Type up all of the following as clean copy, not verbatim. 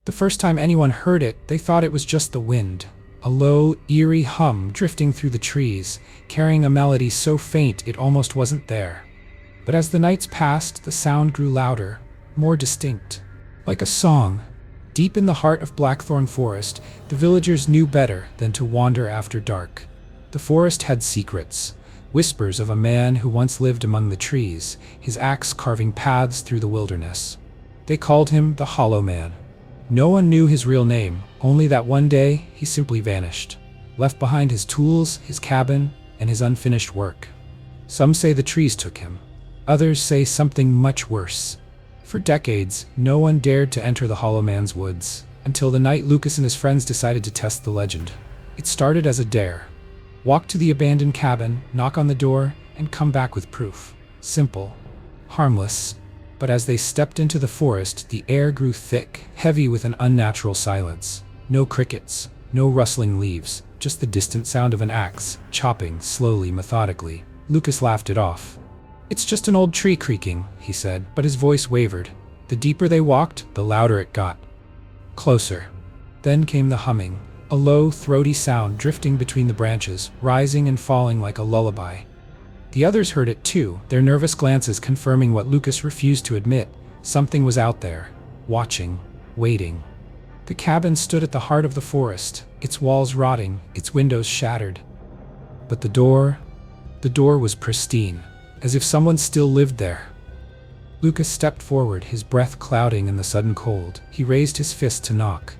The first time anyone heard it, they thought it was just the wind, a low, eerie hum drifting through the trees, carrying a melody so faint it almost wasn't there. But as the nights passed, the sound grew louder, more distinct, like a song. Deep in the heart of Blackthorn Forest, the villagers knew better than to wander after dark. The forest had secrets, whispers of a man who once lived among the trees, his axe carving paths through the wilderness. They called him the Hollow Man. No one knew his real name, only that one day he simply vanished, left behind his tools, his cabin, and his unfinished work. Some say the trees took him. Others say something much worse. For decades, no one dared to enter the Hollow Man's woods, until the night Lucas and his friends decided to test the legend. It started as a dare. Walk to the abandoned cabin, knock on the door, and come back with proof. Simple. Harmless. But as they stepped into the forest, the air grew thick, heavy with an unnatural silence. No crickets, no rustling leaves, just the distant sound of an axe, chopping slowly, methodically. Lucas laughed it off. "It's just an old tree creaking," he said, but his voice wavered. The deeper they walked, the louder it got. Closer. Then came the humming, a low, throaty sound drifting between the branches, rising and falling like a lullaby. The others heard it too, their nervous glances confirming what Lucas refused to admit. Something was out there, watching, waiting. The cabin stood at the heart of the forest, its walls rotting, its windows shattered. But the door was pristine, as if someone still lived there. Lucas stepped forward, his breath clouding in the sudden cold. He raised his fist to knock,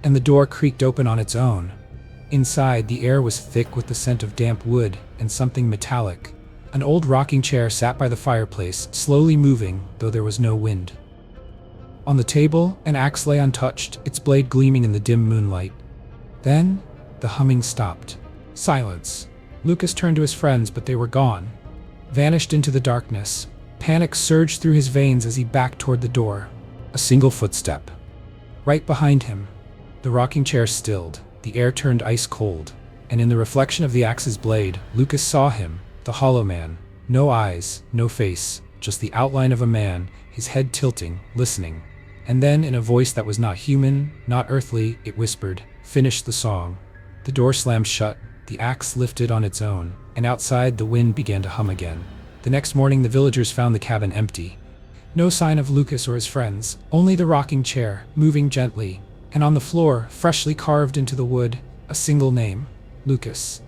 and the door creaked open on its own. Inside, the air was thick with the scent of damp wood and something metallic. An old rocking chair sat by the fireplace, slowly moving, though there was no wind. On the table, an axe lay untouched, its blade gleaming in the dim moonlight. Then, the humming stopped. Silence. Lucas turned to his friends, but they were gone. Vanished into the darkness. Panic surged through his veins as he backed toward the door. A single footstep. Right behind him. The rocking chair stilled, the air turned ice cold, and in the reflection of the axe's blade, Lucas saw him, the Hollow Man. No eyes, no face, just the outline of a man, his head tilting, listening. And then, in a voice that was not human, not earthly, it whispered, "Finish the song." The door slammed shut, the axe lifted on its own, and outside the wind began to hum again. The next morning the villagers found the cabin empty. No sign of Lucas or his friends, only the rocking chair, moving gently, and on the floor, freshly carved into the wood, a single name, Lucas.